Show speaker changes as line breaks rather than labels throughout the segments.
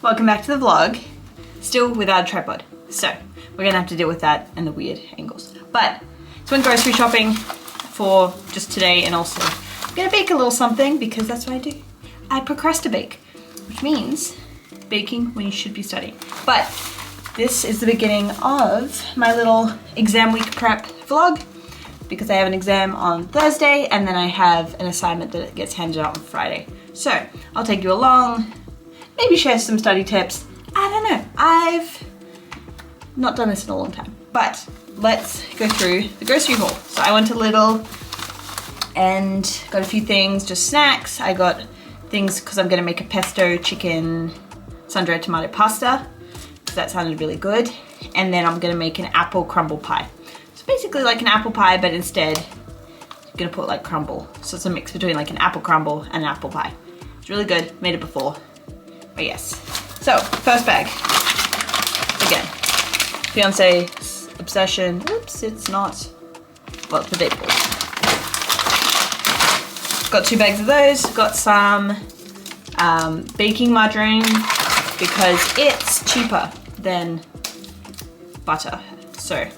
welcome back to the vlog. Still without a tripod, so we're gonna have to deal with that and the weird angles. But just went grocery shopping for just today, and also I'm gonna bake a little something because that's what I do. I procrasti-bake, which means baking when you should be studying. But this is the beginning of my little exam week prep vlog because I have an exam on Thursday and then I have an assignment that gets handed out on Friday. So I'll take you along, maybe share some study tips. I don't know, I've not done this in a long time, but let's go through the grocery haul. So I went to Lidl and got a few things, just snacks. I got things because I'm gonna make a pesto chicken sun-dried tomato pasta, so that sounded really good. And then I'm gonna make an apple crumble pie. So basically like an apple pie, but instead you're gonna put like crumble. So it's a mix between like an apple crumble and an apple pie. It's really good, made it before, but yes. So first bag, again, fiance obsession. Oops, it's not, well, it's potato. Got 2 bags of those. Got some baking margarine because it's cheaper than butter. So,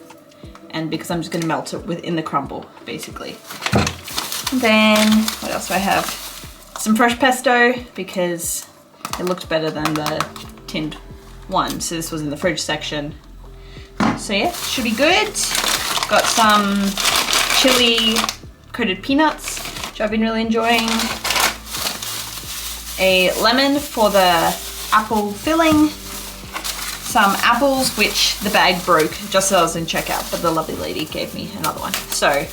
and because I'm just gonna melt it within the crumble, basically. And then, what else do I have? Some fresh pesto because it looked better than the tinned one. So this was in the fridge section. So yeah, should be good. Got some chili coated peanuts, which I've been really enjoying. A lemon for the apple filling. Some apples, which the bag broke just as I was in checkout, but the lovely lady gave me another one. So,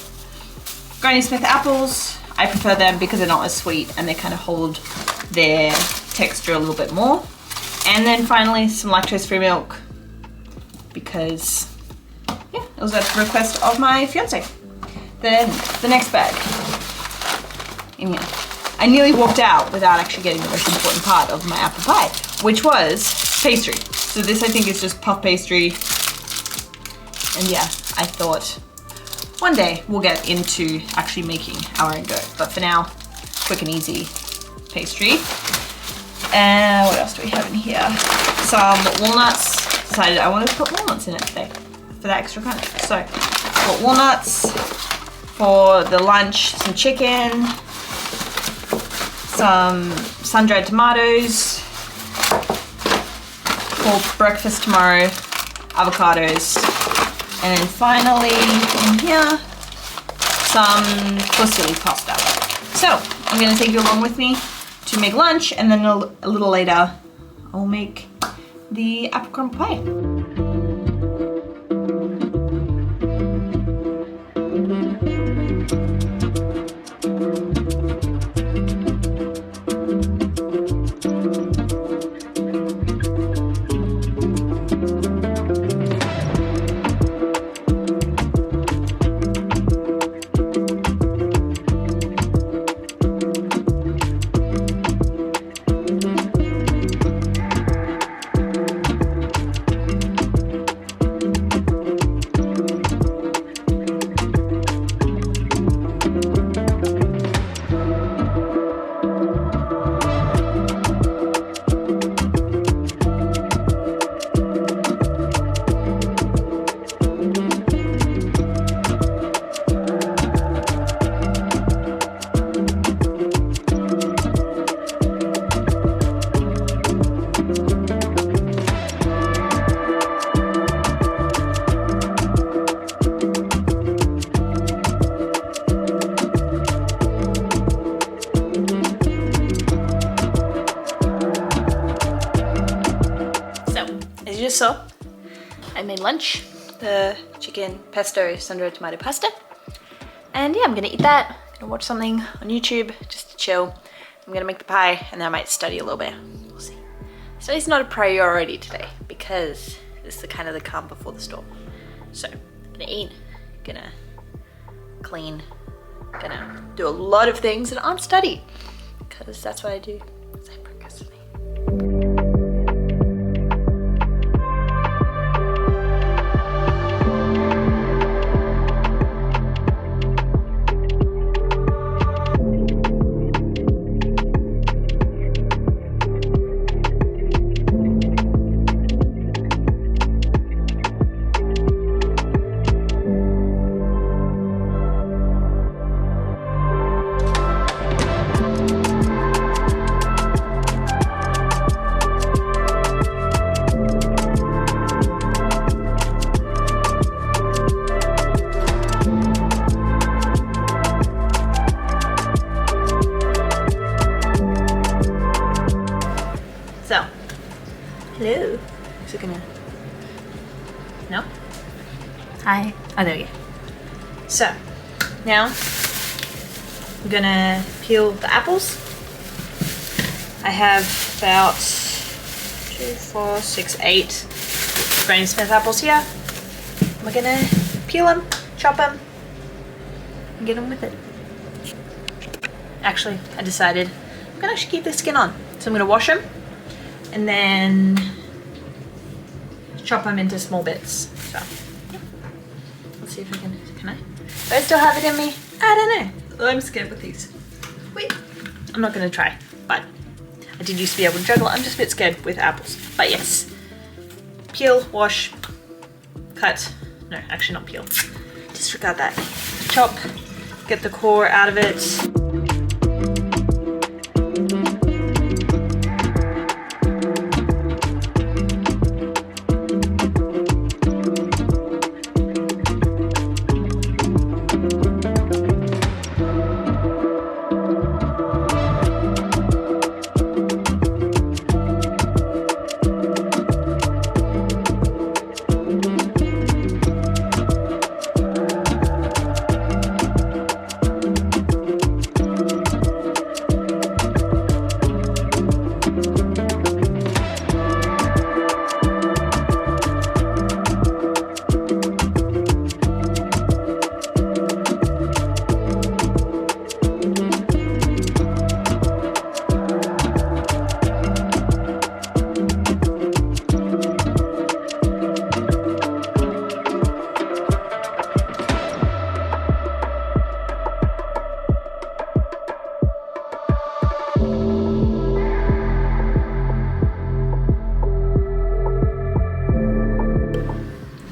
Granny Smith apples, I prefer them because they're not as sweet and they kind of hold their texture a little bit more. And then finally, some lactose-free milk because, yeah, it was a request of my fiance. Then the next bag in here. I nearly walked out without actually getting the most important part of my apple pie, which was pastry. So this I think is just puff pastry. And yeah, I thought one day we'll get into actually making our own dough. But for now, quick and easy pastry. And what else do we have in here? Some walnuts. Decided I wanted to put walnuts in it today for that extra crunch. So, got walnuts for the lunch, some chicken, some sun-dried tomatoes for breakfast tomorrow, avocados, and then finally in here, some fusilli pasta. So, I'm gonna take you along with me to make lunch, and then a little later, I'll make the apple crumble pie. So I made lunch, the chicken pesto sun-dried tomato pasta, and yeah, I'm gonna eat that. I'm gonna watch something on YouTube just to chill. I'm gonna make the pie and then I might study a little bit. We'll see. Study's not a priority today because this is the kind of the calm before the storm. So I'm gonna eat, gonna clean, gonna do a lot of things that aren't study because that's what I do. I procrastinate. Hello. Is it gonna? No? Hi. Oh, there we go. So, now I'm gonna peel the apples. I have about 2, 4, 6, 8 Granny Smith apples here. We're gonna peel them, chop them, and get on with it. Actually, I decided I'm gonna actually keep the skin on. So I'm gonna wash them and then chop them into small bits. So, yeah. Let's see if I can I? Do I still have it in me? I don't know. I'm scared with these. Wait, I'm not gonna try, but I did used to be able to juggle. I'm just a bit scared with apples. But yes, peel, wash, cut. No, actually not peel. Disregard that. Chop, get the core out of it.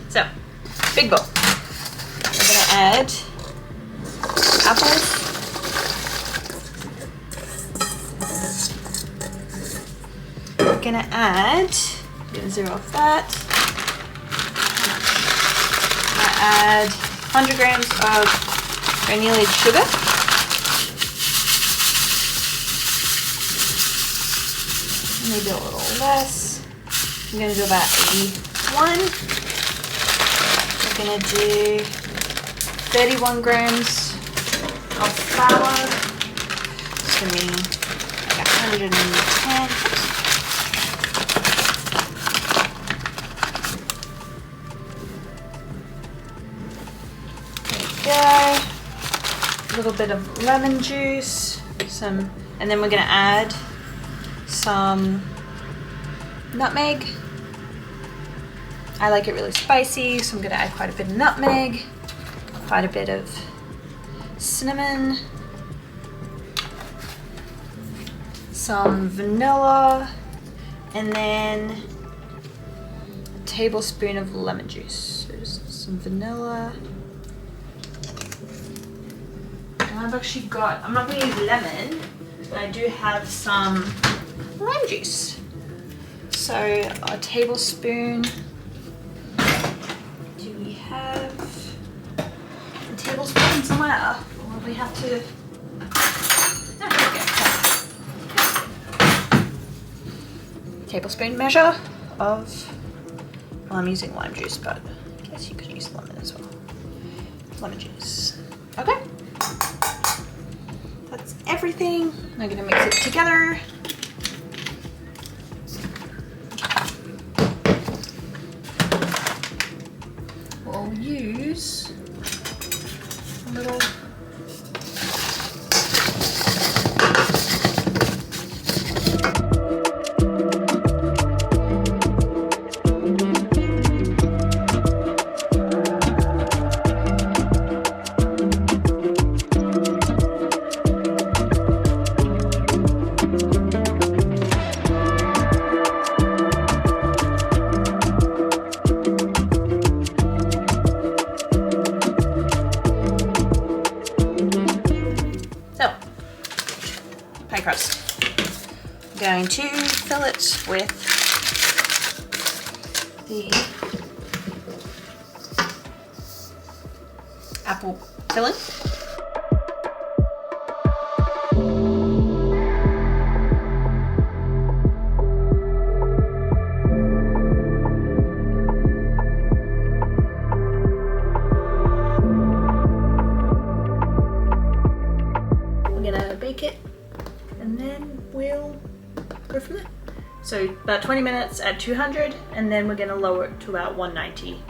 So, big bowl. We're gonna add apples. We're gonna add, zero off that. I'm gonna add 100 grams of granulated sugar. Maybe a little less. I'm gonna do about 81. We're gonna do 31 grams of flour. It's gonna be like 110. There we go. A little bit of lemon juice, and then we're gonna add some nutmeg. I like it really spicy, so I'm gonna add quite a bit of nutmeg, quite a bit of cinnamon, some vanilla, and then a tablespoon of lemon juice. So just some vanilla. And I've actually got, I'm not gonna use lemon, but I do have some lime juice. So a tablespoon. Do we have a tablespoon somewhere? Or will we have to? Oh, here we go. Tablespoon measure of. Well, I'm using lime juice, but I guess you could use lemon as well. Lemon juice. Okay. That's everything. I'm gonna mix it together. We'll use a little pie crust. I'm going to fill it with the apple filling. So about 20 minutes at 200, and then we're gonna lower it to about 190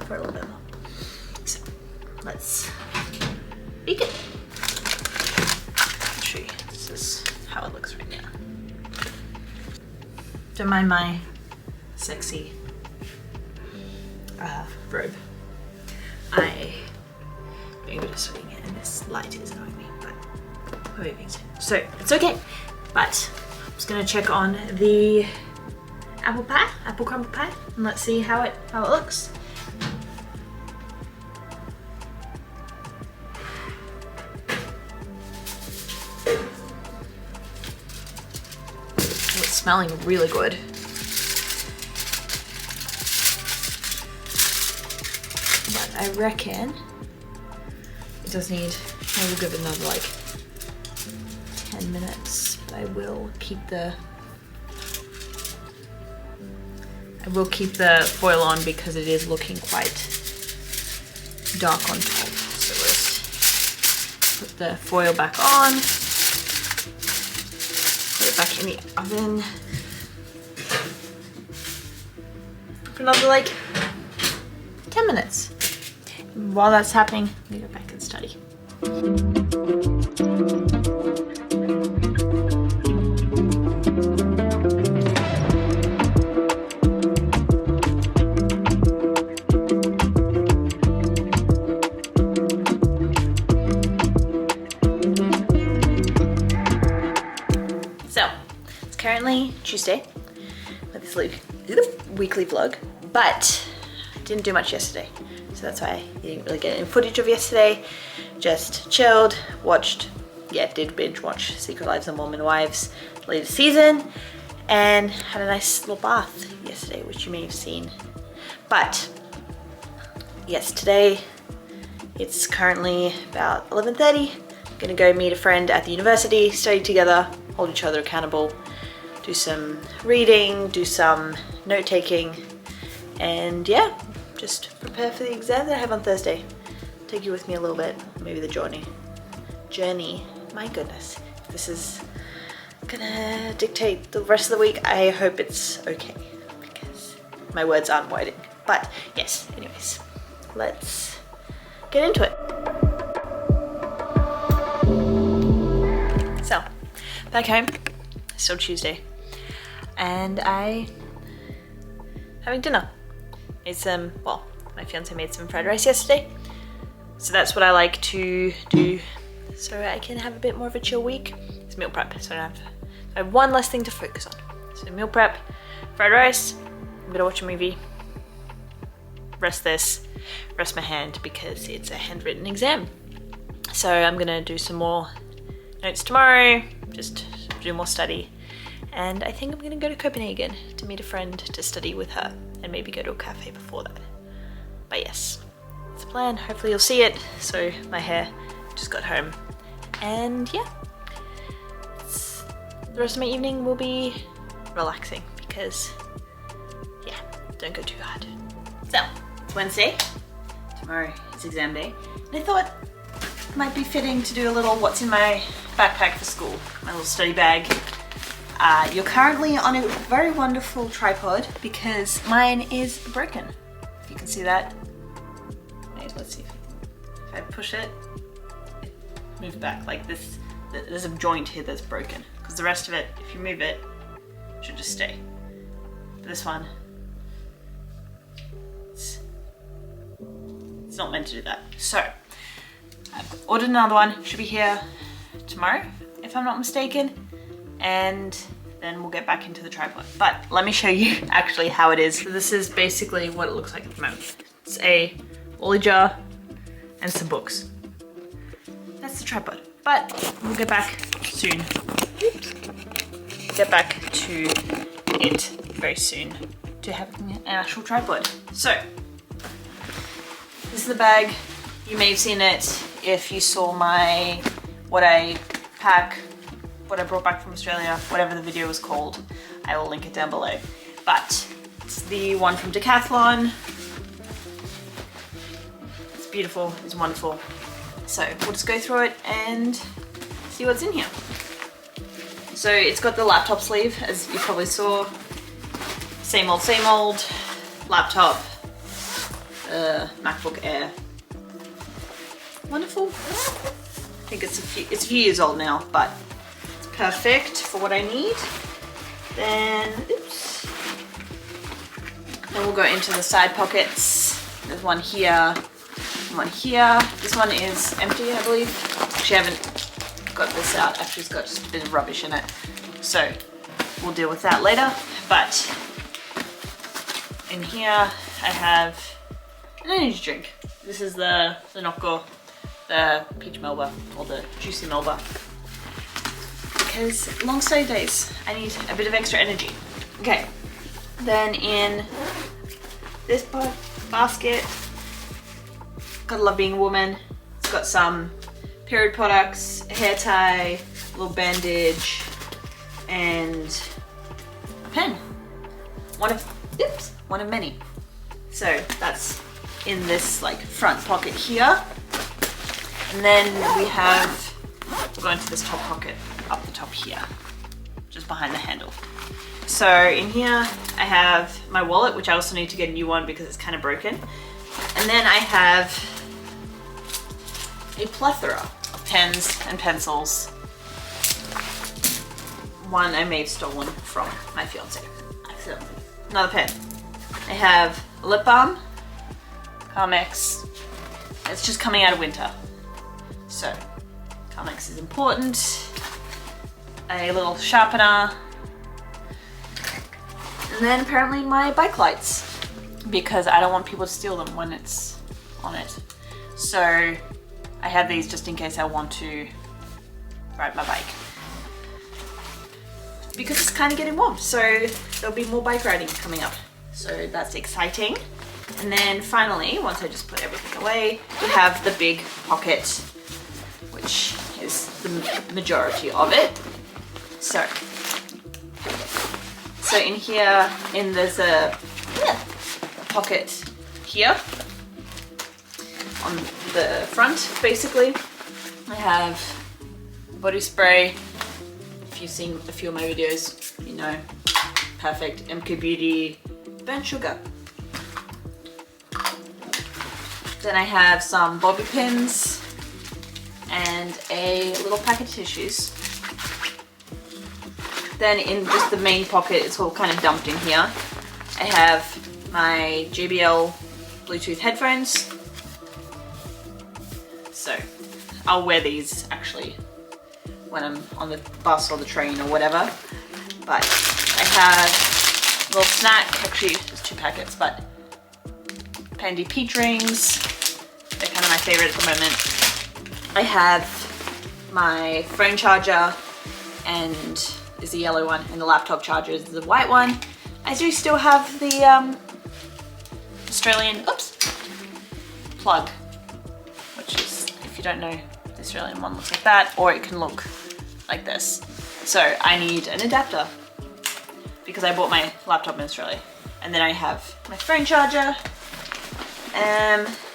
for a little bit more. So let's bake it. I'll show you, this is how it looks right now. Don't mind my sexy robe. I'm doing a bit of sweating and this light is annoying me, but we're moving soon. So it's okay, but I'm just gonna check on the apple crumble pie, and let's see how it looks. Oh, it's smelling really good. But I reckon it does need, I will give it another like 10 minutes, but I will keep the foil on because it is looking quite dark on top. So let's put the foil back on, put it back in the oven for another like 10 minutes. While that's happening, we go back and study. So, it's currently Tuesday with this weekly vlog, but I didn't do much yesterday. So that's why you didn't really get any footage of yesterday. Just chilled, did binge watch Secret Lives of Mormon Wives latest season, and had a nice little bath yesterday, which you may have seen. But yes, today it's currently about 11:30. I'm gonna go meet a friend at the university, study together, hold each other accountable, do some reading, do some note-taking, and yeah, just prepare for the exam that I have on Thursday. Take you with me a little bit, maybe the journey. My goodness, this is gonna dictate the rest of the week. I hope it's okay because my words aren't wording. But yes, anyways, let's get into it. So, back home, still Tuesday, and I having dinner. Made some, well, my fiance made some fried rice yesterday, so that's what I like to do so I can have a bit more of a chill week. It's meal prep, so I have one less thing to focus on. So meal prep, fried rice, I'm gonna watch a movie, rest my hand because it's a handwritten exam. So I'm gonna do some more notes tomorrow, just do more study, and I think I'm gonna go to Copenhagen to meet a friend to study with her and maybe go to a cafe before that. But yes, it's a plan. Hopefully you'll see it. So my hair just got home, and yeah, the rest of my evening will be relaxing because yeah, don't go too hard. So it's Wednesday, tomorrow is exam day, and I thought it might be fitting to do a little what's in my backpack for school, my little study bag. You're currently on a very wonderful tripod because mine is broken. If you can see that. Wait, let's see if I push it, move back like this. There's a joint here that's broken because the rest of it, if you move it, should just stay. But this one, it's not meant to do that. So I've ordered another one. Should be here tomorrow, if I'm not mistaken. And then we'll get back into the tripod. But let me show you actually how it is. So this is basically what it looks like at the moment. It's a lolly jar and some books. That's the tripod. But we'll get back soon. Get back to it very soon to having an actual tripod. So this is the bag. You may have seen it if you saw my what I brought back from Australia, whatever the video was called. I will link it down below. But it's the one from Decathlon. It's beautiful, it's wonderful. So we'll just go through it and see what's in here. So it's got the laptop sleeve, as you probably saw. same old laptop, MacBook Air. Wonderful. I think it's a few years old now, but it's perfect for what I need. Then, oops. Then we'll go into the side pockets. There's one here, one here. This one is empty, I believe. Actually, I haven't got this out. Actually, it's got just a bit of rubbish in it. So we'll deal with that later. But in here, I have an energy drink. This is the Nocco, the peach melba, or the juicy melba. Because long study days, I need a bit of extra energy. Okay, then in this basket, gotta love being a woman. It's got some period products, a hair tie, a little bandage, and a pen. One of many. So that's in this like front pocket here. And then we'll go into this top pocket up the top here, just behind the handle. So in here I have my wallet, which I also need to get a new one because it's kind of broken. And then I have a plethora of pens and pencils. One I may have stolen from my fiance accidentally. Another pen. I have a lip balm, Carmex. It's just coming out of winter, so Carmex is important. A little sharpener, and then apparently my bike lights, because I don't want people to steal them when it's on it. So I have these just in case I want to ride my bike, because it's kind of getting warm, so there'll be more bike riding coming up, so that's exciting. And then finally, once I just put everything away, we have the big pocket, which is the majority of it. So in here, there's a pocket here on the front, basically. I have body spray. If you've seen a few of my videos, you know, perfect. MK Beauty burnt sugar. Then I have some bobby pins and a little packet of tissues. Then in just the main pocket, it's all kind of dumped in here. I have my JBL Bluetooth headphones. So I'll wear these actually when I'm on the bus or the train or whatever. But I have a little snack, actually there's 2 packets, but Pandy peach rings. They're kind of my favorite at the moment. I have my phone charger, and is the yellow one, and the laptop charger is the white one. I do still have the Australian plug, which is, if you don't know, the Australian one looks like that, or it can look like this. So I need an adapter because I bought my laptop in Australia. And then I have my phone charger.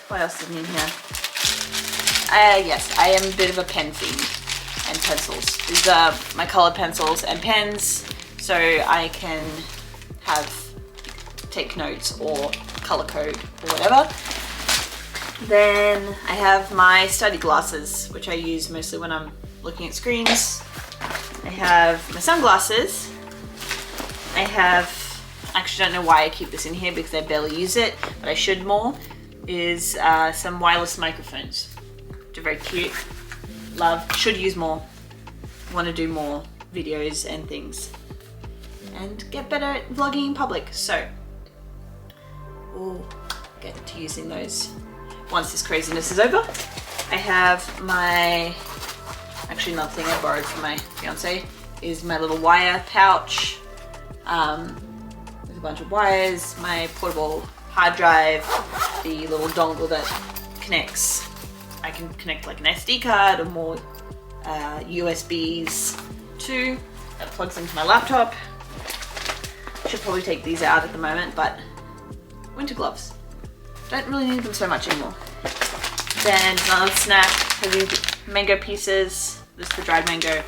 What else is in here? Yes, I am a bit of a pen fiend and pencils. These are my colored pencils and pens, so I can take notes or color code or whatever. Then I have my study glasses, which I use mostly when I'm looking at screens. I have my sunglasses. I actually don't know why I keep this in here because I barely use it, but I should more, is some wireless microphones, which are very cute. Love, should use more. Want to do more videos and things and get better at vlogging in public, so we'll get to using those once this craziness is over. I have actually another thing I borrowed from my fiance is my little wire pouch with a bunch of wires, my portable hard drive, the little dongle that connects. I can connect like an SD card or more USBs too. That plugs into my laptop. Should probably take these out at the moment, but winter gloves. Don't really need them so much anymore. Then another snack, these mango pieces. This is the dried mango.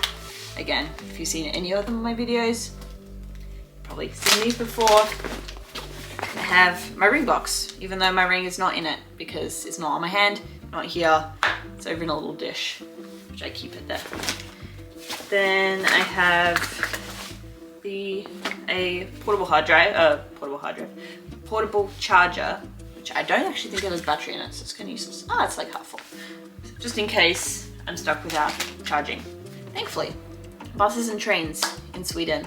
Again, if you've seen any of them in my videos, probably seen these before. I have my ring box, even though my ring is not in it because it's not on my hand, not here. It's over in a little dish, which I keep it there. Then I have a portable charger, which I don't actually think it has battery in it, so it's kind of useless. Ah, it's like half full. So just in case I'm stuck without charging. Thankfully, buses and trains in Sweden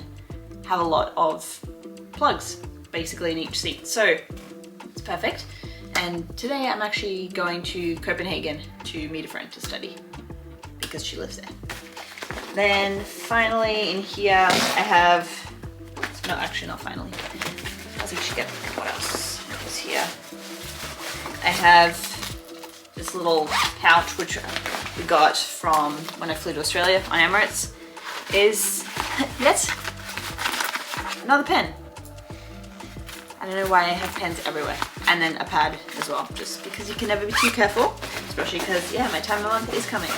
have a lot of plugs basically in each seat, so it's perfect. And today I'm actually going to Copenhagen to meet a friend to study because she lives there. Then finally in here I have, no, actually not finally. Let's actually get what else is here. I have this little pouch which we got from when I flew to Australia on Emirates. Is yes, another pen. I don't know why I have pens everywhere. And then a pad as well, just because you can never be too careful, especially because, yeah, my time of the month is coming.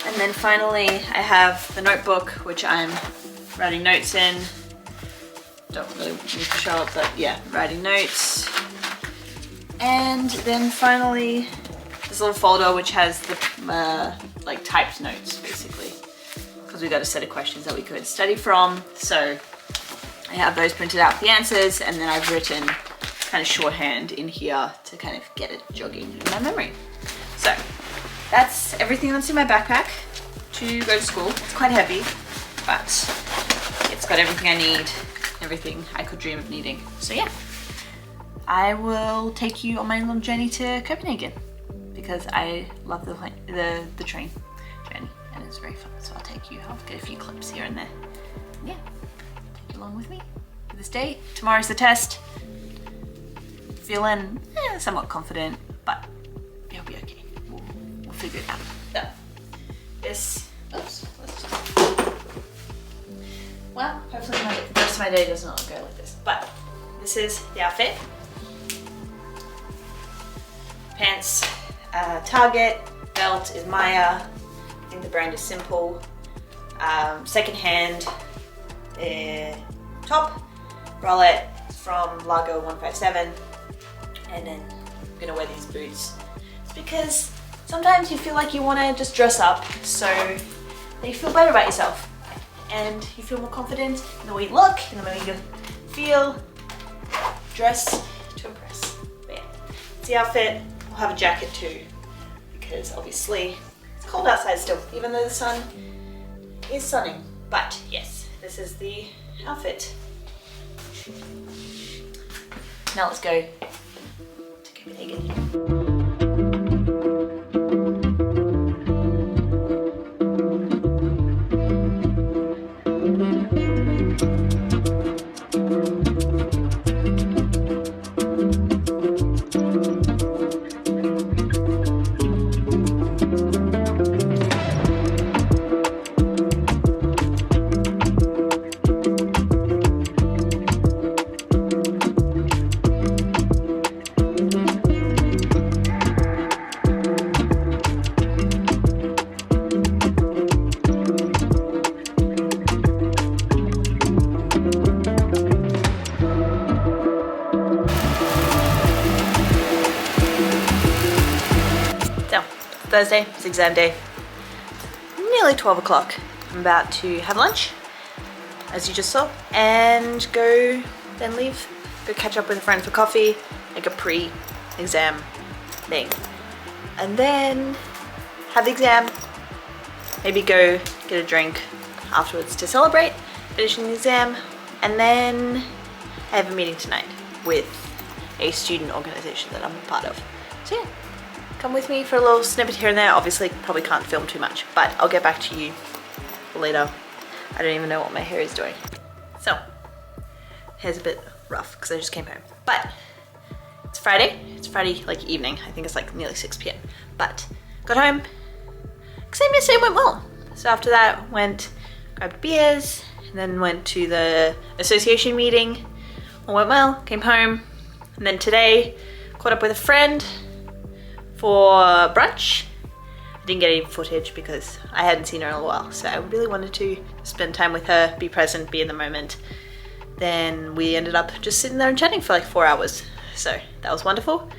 And then finally, I have the notebook, which I'm writing notes in. Don't really need to show it, but yeah, writing notes. And then finally, this little folder, which has the like typed notes, basically, because we got a set of questions that we could study from. So I have those printed out with the answers, and then I've written kind of shorthand in here to kind of get it jogging in my memory. So that's everything that's in my backpack to go to school. It's quite heavy, but it's got everything I need, everything I could dream of needing. So yeah, I will take you on my little journey to Copenhagen because I love the train journey and it's very fun. So I'll take you, I'll get a few clips here and there. Yeah, take you along with me for this day. Tomorrow's the test. Feeling somewhat confident, but it'll be okay. We'll figure it out. So, well, hopefully the rest of my day does not go like this, but this is the outfit. Pants, Target, belt is Maya, I think the brand is Simple, secondhand top, bralette from Lago 157, and then I'm gonna wear these boots. It's because sometimes you feel like you wanna just dress up so that you feel better about yourself and you feel more confident in the way you look, in the way you feel. Dress to impress. But yeah, it's the outfit. I'll have a jacket too because obviously it's cold outside still, even though the sun is sunning. But yes, this is the outfit. Now let's go to Copenhagen. Thursday, it's exam day. Nearly 12 o'clock. I'm about to have lunch, as you just saw, and then leave, go catch up with a friend for coffee, like a pre-exam thing. And then have the exam, maybe go get a drink afterwards to celebrate finishing the exam, and then I have a meeting tonight with a student organization that I'm a part of. So yeah. Come with me for a little snippet here and there. Obviously, probably can't film too much, but I'll get back to you later. I don't even know what my hair is doing. So, hair's a bit rough because I just came home. But, it's Friday. It's Friday, like, evening. I think it's like nearly 6 p.m. But, got home. Exam yesterday went well. So after that, grabbed beers, and then went to the association meeting. All went well, came home. And then today, caught up with a friend for brunch. I didn't get any footage because I hadn't seen her in a while, so I really wanted to spend time with her, be present, be in the moment, Then we ended up just sitting there and chatting for like 4 hours. So that was wonderful.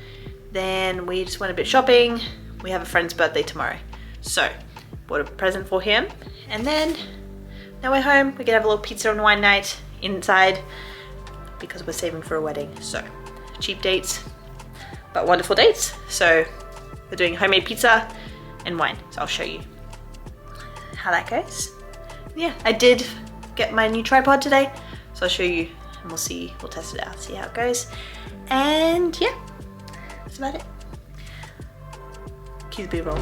Then we just went a bit shopping. We have a friend's birthday tomorrow. So bought a present for him. And then now we're home. We're gonna have a little pizza and wine night inside because we're saving for a wedding. So cheap dates, but wonderful dates. So we're doing homemade pizza and wine. So I'll show you how that goes. Yeah, I did get my new tripod today. So I'll show you and we'll see, we'll test it out, see how it goes. And yeah, that's about it. Cue the B-roll.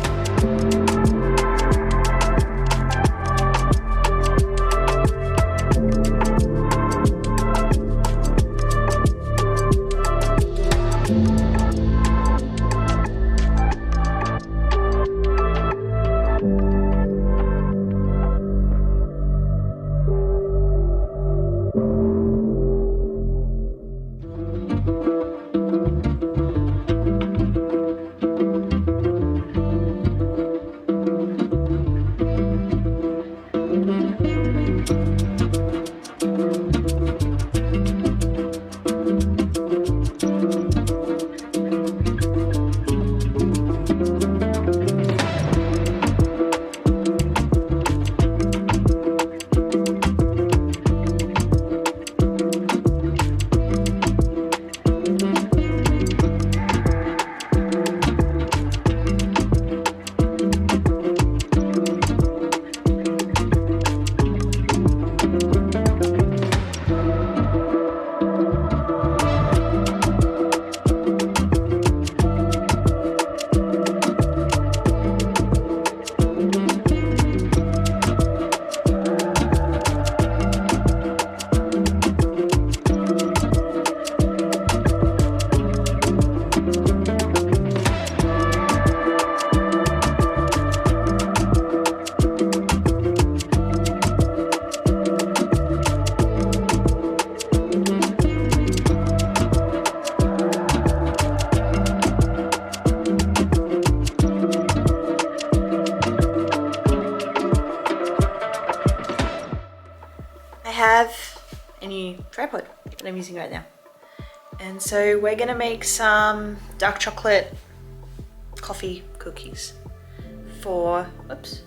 Have a new tripod that I'm using right now. And so we're gonna make some dark chocolate coffee cookies for, oops,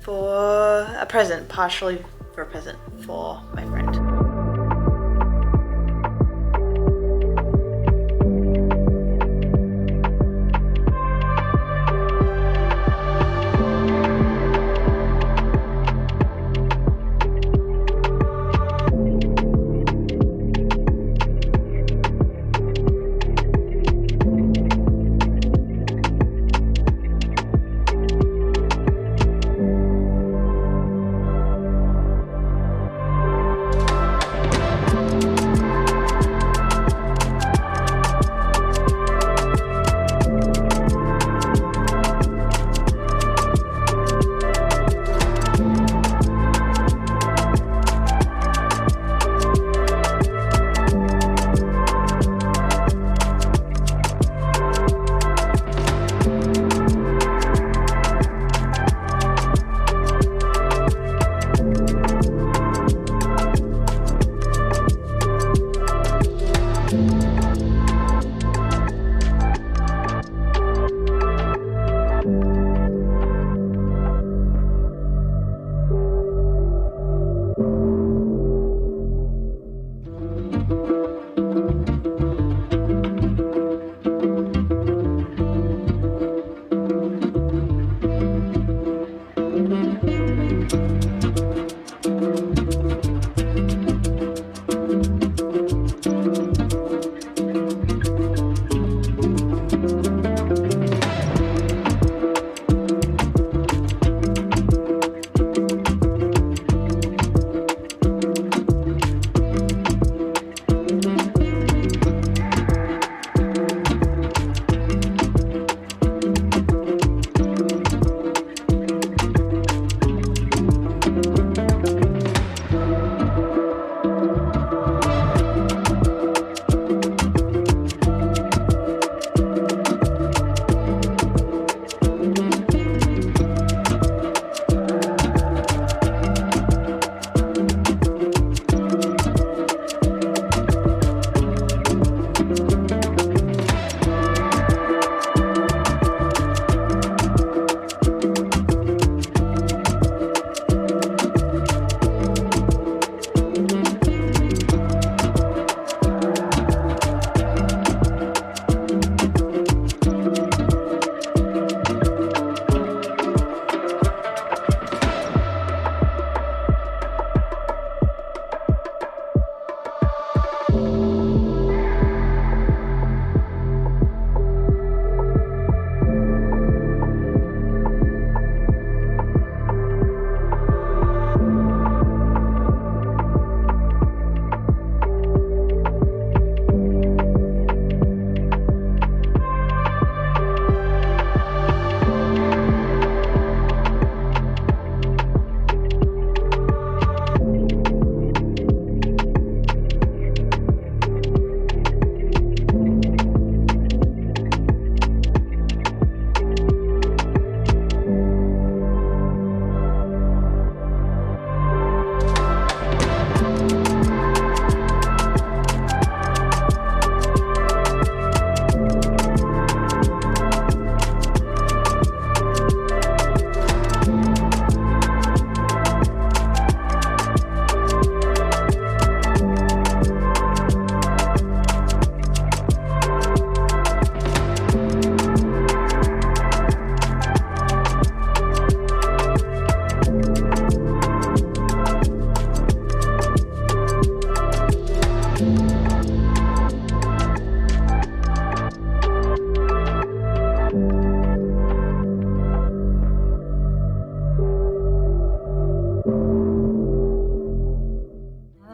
for a present, partially for a present for my friend.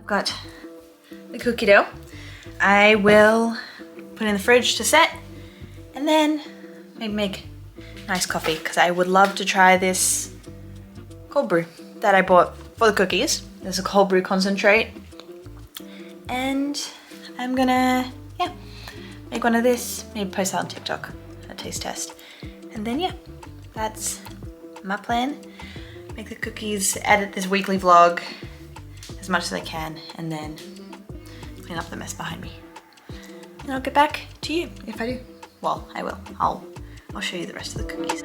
got the cookie dough. I will put it in the fridge to set and then maybe make nice coffee because I would love to try this cold brew that I bought for the cookies. There's a cold brew concentrate and I'm gonna, yeah, make one of this, maybe post that on TikTok, a taste test. And then yeah, that's my plan. Make the cookies, edit this weekly vlog as much as I can, and then clean up the mess behind me. And I'll get back to you if I do. Well, I will. I'll show you the rest of the cookies.